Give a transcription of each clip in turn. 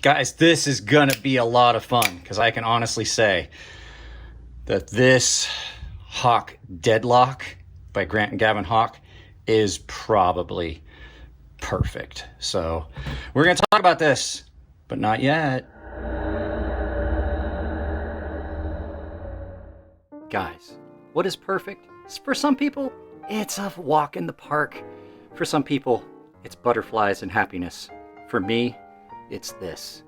Guys, this is gonna be a lot of fun because I can honestly say that this Hawk Deadlock by Grant and Gavin Hawk is probably perfect. So we're gonna talk about this, but not yet. Guys, what is perfect? For some people, it's a walk in the park. For some people, it's butterflies and happiness. For me, it's this.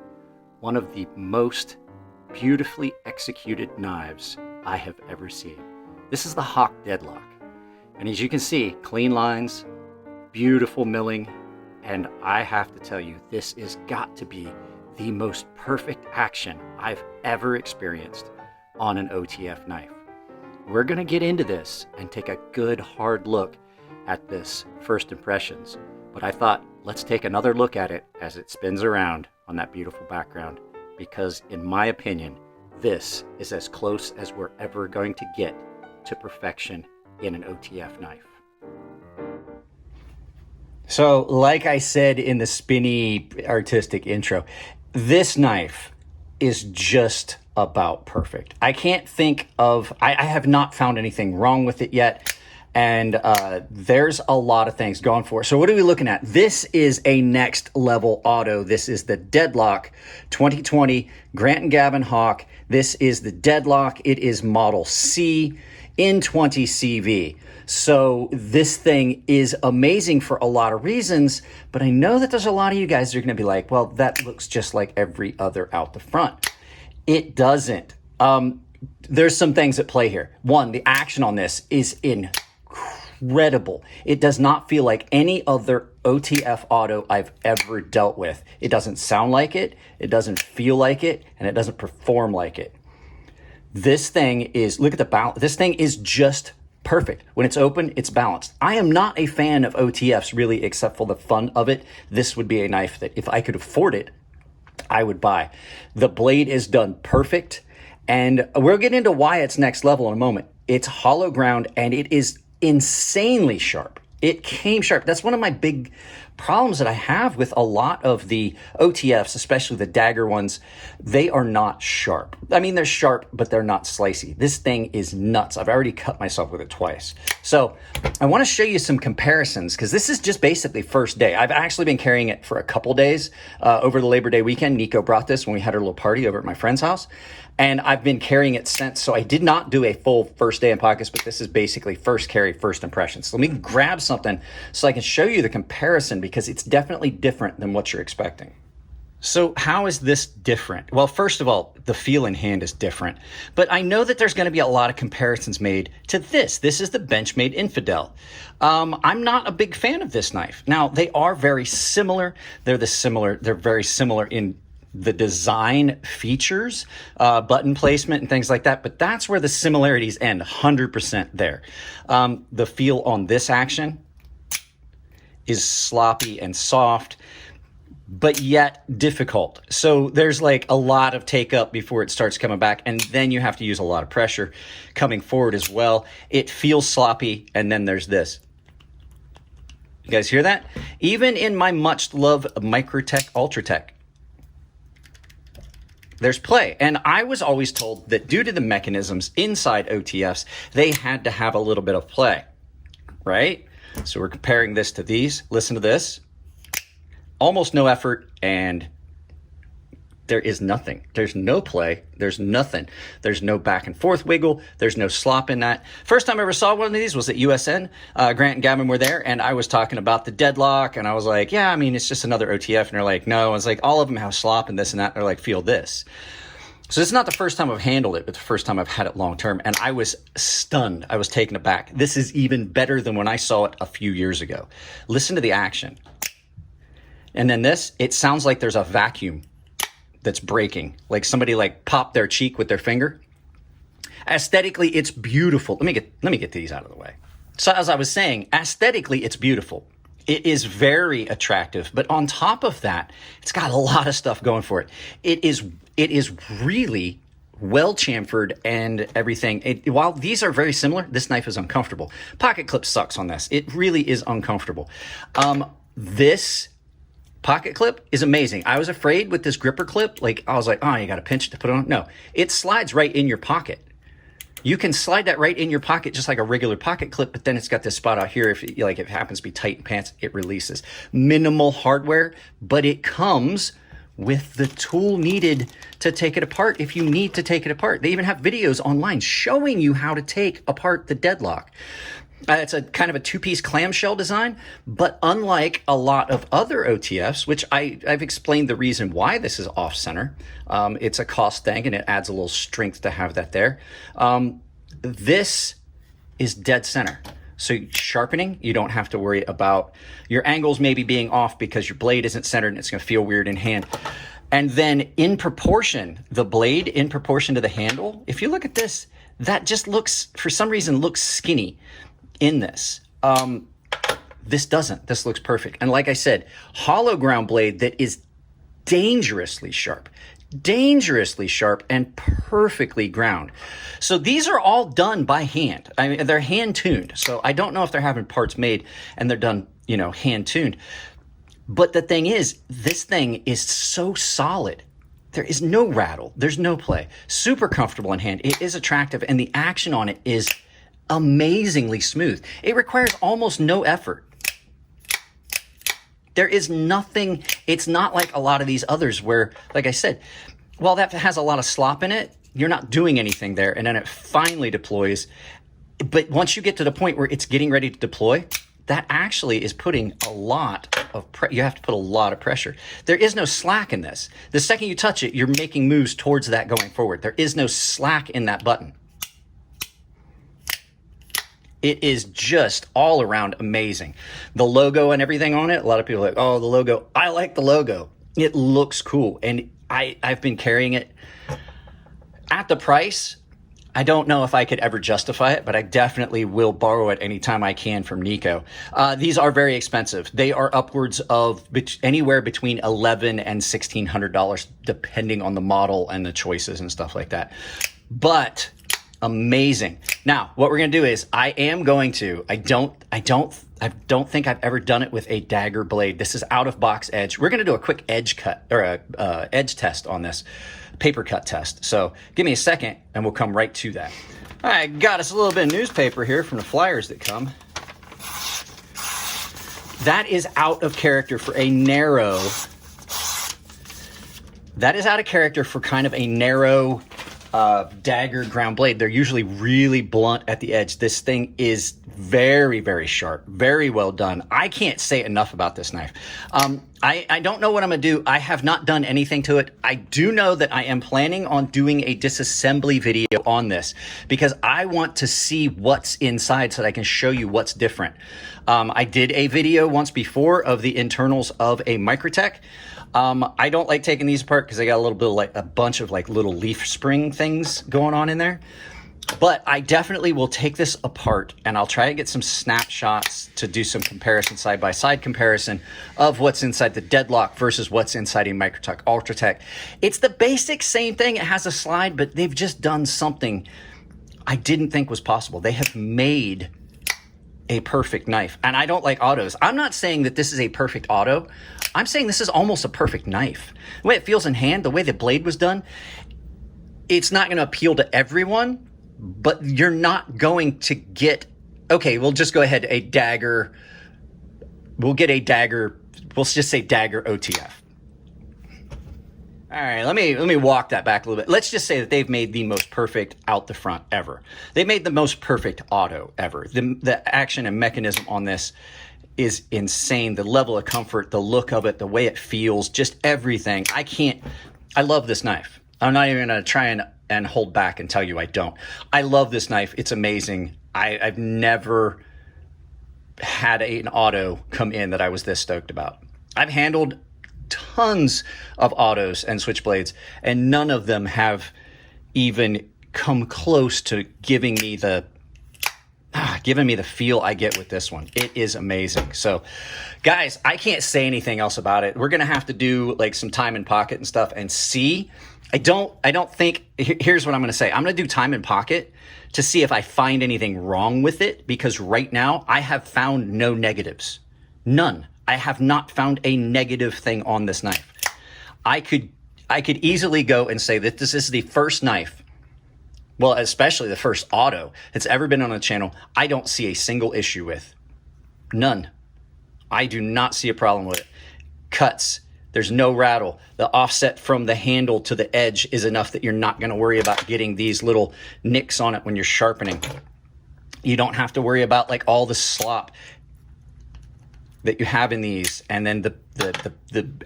One of the most beautifully executed knives I have ever seen. This is the Hawk Deadlock. And as you can see, clean lines, beautiful milling, and I have to tell you, this has got to be the most perfect action I've ever experienced on an OTF knife. We're gonna get into this and take a good hard look at this first impressions, but I thought let's take another look at it as it spins around on that beautiful background, because in my opinion, this is as close as we're ever going to get to perfection in an OTF knife. So like I said in the spinny artistic intro, this knife is just about perfect. I can't think of, I have not found anything wrong with it yet. And there's a lot of things going for it. So what are we looking at? This is a next level auto. This is the Deadlock 2020 Grant and Gavin Hawk. This is the Deadlock. It is model C in 20 CV. So this thing is amazing for a lot of reasons, but I know that there's a lot of you guys that are gonna be like, well, that looks just like every other out the front. It doesn't. There's some things at play here. One, the action on this is incredible. It does not feel like any other OTF auto I've ever dealt with. It doesn't sound like it, it doesn't feel like it, and it doesn't perform like it. This thing is, look at the balance. This thing is just perfect. When it's open, it's balanced. I am not a fan of OTFs really, except for the fun of it. This would be a knife that if I could afford it, I would buy. The blade is done perfect, and we'll get into why it's next level in a moment. It's hollow ground and it is insanely sharp. It came sharp. That's one of my big problems that I have with a lot of the OTFs, especially the dagger ones. They are not sharp. I mean, they're sharp, but they're not slicey. This thing is nuts. I've already cut myself with it twice. So I want to show you some comparisons because this is just basically first day. I've actually been carrying it for a couple days over the Labor Day weekend. Nico brought this when we had our little party over at my friend's house. And I've been carrying it since, so I did not do a full first day in pockets, but this is basically first carry, first impressions. So let me grab something so I can show you the comparison because it's definitely different than what you're expecting. So how is this different? Well, first of all, the feel in hand is different, but I know that there's going to be a lot of comparisons made to this. This is the Benchmade Infidel. I'm not a big fan of this knife. Now, they are very similar. They're very similar in the design features, button placement and things like that, but that's where the similarities end, 100% there. The feel on this action is sloppy and soft, but yet difficult. So there's like a lot of take up before it starts coming back, and then you have to use a lot of pressure coming forward as well. It feels sloppy, and then there's this. You guys hear that? Even in my much loved Microtech Ultratech, there's play. And I was always told that due to the mechanisms inside OTFs, they had to have a little bit of play, right? So we're comparing this to these. Listen to this. Almost no effort, and there is nothing. There's no play. There's nothing. There's no back and forth wiggle. There's no slop in that. First time I ever saw one of these was at USN. Grant and Gavin were there, and I was talking about the Deadlock, and I was like, yeah, I mean, it's just another OTF. And they're like, no. I was like, all of them have slop and this and that. They're like, feel this. So this is not the first time I've handled it, but the first time I've had it long term, and I was stunned. I was taken aback. This is even better than when I saw it a few years ago. Listen to the action. And then this, it sounds like there's a vacuum that's breaking, like somebody like popped their cheek with their finger. Aesthetically, it's beautiful. Let me get these out of the way. So as I was saying, aesthetically, it's beautiful. It is very attractive, but on top of that, it's got a lot of stuff going for it. It is really well chamfered and everything. While these are very similar, this knife is uncomfortable. Pocket clip sucks on this. It really is uncomfortable. This Pocket clip is amazing. I was afraid with this gripper clip, like I was like, oh, you got to pinch it to put it on. No, it slides right in your pocket. You can slide that right in your pocket just like a regular pocket clip, but then it's got this spot out here. If it happens to be tight in pants, it releases. Minimal hardware, but it comes with the tool needed to take it apart if you need to take it apart. They even have videos online showing you how to take apart the deadlock. It's a kind of a two-piece clamshell design, but unlike a lot of other OTFs, which I've explained the reason why this is off-center, it's a cost thing and it adds a little strength to have that there. This is dead center. So sharpening, you don't have to worry about your angles maybe being off because your blade isn't centered and it's going to feel weird in hand. And then in proportion, the blade in proportion to the handle, if you look at this, that just looks, for some reason, looks skinny in this. This doesn't. This looks perfect. And like I said, hollow ground blade that is dangerously sharp and perfectly ground. So these are all done by hand. I mean, they're hand tuned. So I don't know if they're having parts made and they're done, hand tuned. But the thing is, this thing is so solid. There is no rattle. There's no play. Super comfortable in hand. It is attractive and the action on it is amazingly smooth. It requires almost no effort. There is nothing, it's not like a lot of these others where, like I said, while that has a lot of slop in it, you're not doing anything there, and then it finally deploys. But once you get to the point where it's getting ready to deploy, that actually is putting a lot of you have to put a lot of pressure. There is no slack in this. The second you touch it, you're making moves towards that going forward. There is no slack in that button. It is just all around amazing. The logo and everything on it, a lot of people are like, oh, the logo. I like the logo. It looks cool. And I've been carrying it at the price. I don't know if I could ever justify it, but I definitely will borrow it anytime I can from Nico. These are very expensive. They are upwards of anywhere between $1,100 and $1,600, depending on the model and the choices and stuff like that. But amazing. Now, what we're going to do is I don't think I've ever done it with a dagger blade. This is out of box edge. We're going to do a quick edge cut or a edge test on this, paper cut test. So give me a second and we'll come right to that. All right, got us a little bit of newspaper here from the flyers that come. That is out of character for a narrow. That is out of character for kind of a narrow dagger ground blade. They're usually really blunt at the edge. This thing is very, very sharp, very well done. I can't say enough about this knife. I don't know what I'm gonna do. I have not done anything to it. I do know that I am planning on doing a disassembly video on this because I want to see what's inside so that I can show you what's different. I did a video once before of the internals of a Microtech. I don't like taking these apart because they got a little bit of like a bunch of like little leaf spring things going on in there. But I definitely will take this apart and I'll try to get some snapshots to do some comparison, side-by-side comparison of what's inside the Deadlock versus what's inside a Microtech Ultratech. It's the basic same thing. It has a slide, but they've just done something I didn't think was possible. They have made a perfect knife. And I don't like autos. I'm not saying that this is a perfect auto. I'm saying this is almost a perfect knife. The way it feels in hand, the way the blade was done, it's not going to appeal to everyone, but you're not going to get, okay, we'll just go ahead, a dagger. We'll get a dagger. We'll just say dagger OTF. All right, let me walk that back a little bit. Let's just say that they've made the most perfect out the front ever. They made the most perfect auto ever. The action and mechanism on this is insane. The level of comfort, the look of it, the way it feels, just everything. I love this knife. I'm not even gonna try and hold back and tell you I don't. I love this knife. It's amazing. I've never had an auto come in that I was this stoked about. I've handled tons of autos and switchblades, and none of them have even come close to giving me the feel I get with this one. It is amazing. So guys, I can't say anything else about it. We're gonna have to do like some time in pocket and stuff and see. I don't think, here's what I'm gonna say. I'm gonna do time in pocket to see if I find anything wrong with it, because right now I have found no negatives. None. I have not found a negative thing on this knife. I could easily go and say that this is the first knife, well, especially the first auto that's ever been on the channel, I don't see a single issue with. None. I do not see a problem with it. Cuts. There's no rattle. The offset from the handle to the edge is enough that you're not going to worry about getting these little nicks on it when you're sharpening. You don't have to worry about like all the slop that you have in these, and then the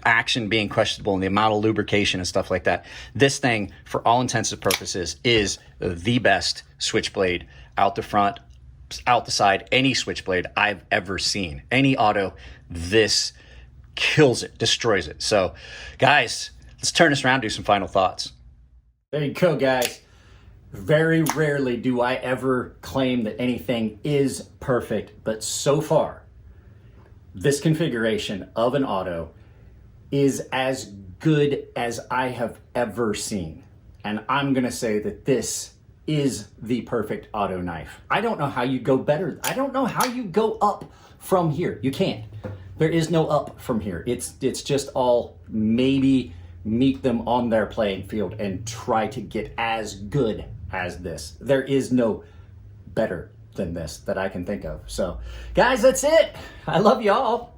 action being questionable and the amount of lubrication and stuff like that. This thing, for all intents and purposes, is the best switchblade out the front, out the side, any switchblade I've ever seen. Any auto, this kills it, destroys it. So guys, let's turn this around, do some final thoughts. There you go, guys. Very rarely do I ever claim that anything is perfect, but so far, this configuration of an auto is as good as I have ever seen. And I'm gonna say that this is the perfect auto knife. I don't know how you go better. I don't know how you go up from here. You can't. There is no up from here. It's just all maybe meet them on their playing field and try to get as good as this. There is no better than this that I can think of. So guys, that's it. I love y'all.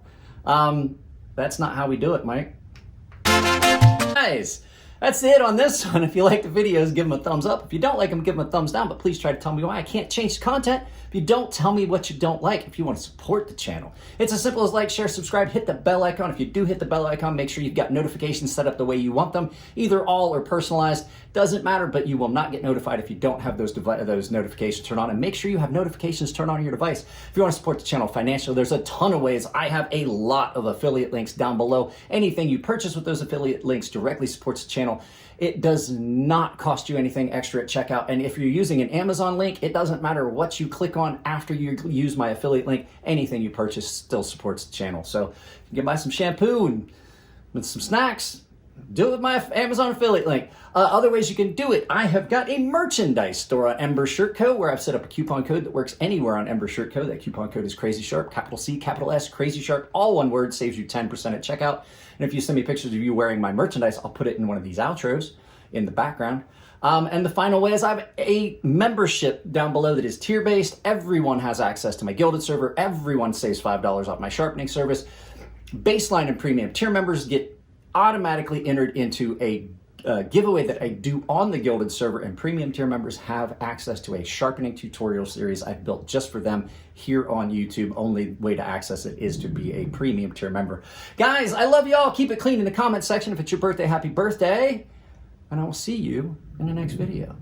That's not how we do it, Mike. Guys, that's it on this one. If you like the videos, give them a thumbs up. If you don't like them, give them a thumbs down, but please try to tell me why. I can't change the content if you don't tell me what you don't like. If you want to support the channel, it's as simple as like, share, subscribe, hit the bell icon. If you do hit the bell icon, make sure you've got notifications set up the way you want them, either all or personalized. Doesn't matter, but you will not get notified if you don't have those notifications turned on. And make sure you have notifications turned on your device. If you want to support the channel financially, there's a ton of ways. I have a lot of affiliate links down below. Anything you purchase with those affiliate links directly supports the channel. It does not cost you anything extra at checkout. And if you're using an Amazon link, it doesn't matter what you click on after you use my affiliate link. Anything you purchase still supports the channel. So you can buy some shampoo and with some snacks. Do it with my Amazon affiliate link. Other ways you can do it, I have got a merchandise store on Ember Shirt Co. where I've set up a coupon code that works anywhere on Ember Shirt Co. That coupon code is CrazySharp, capital C, capital S, CrazySharp, all one word, saves you 10% at checkout. And if you send me pictures of you wearing my merchandise, I'll put it in one of these outros in the background. And the final way is I have a membership down below that is tier-based. Everyone has access to my Gilded server. Everyone saves $5 off my sharpening service. Baseline and premium tier members get automatically entered into a giveaway that I do on the Gilded server, and premium tier members have access to a sharpening tutorial series I've built just for them here on YouTube. Only way to access it is to be a premium tier member. Guys, I love y'all. Keep it clean in the comment section. If it's your birthday, happy birthday. And I will see you in the next video.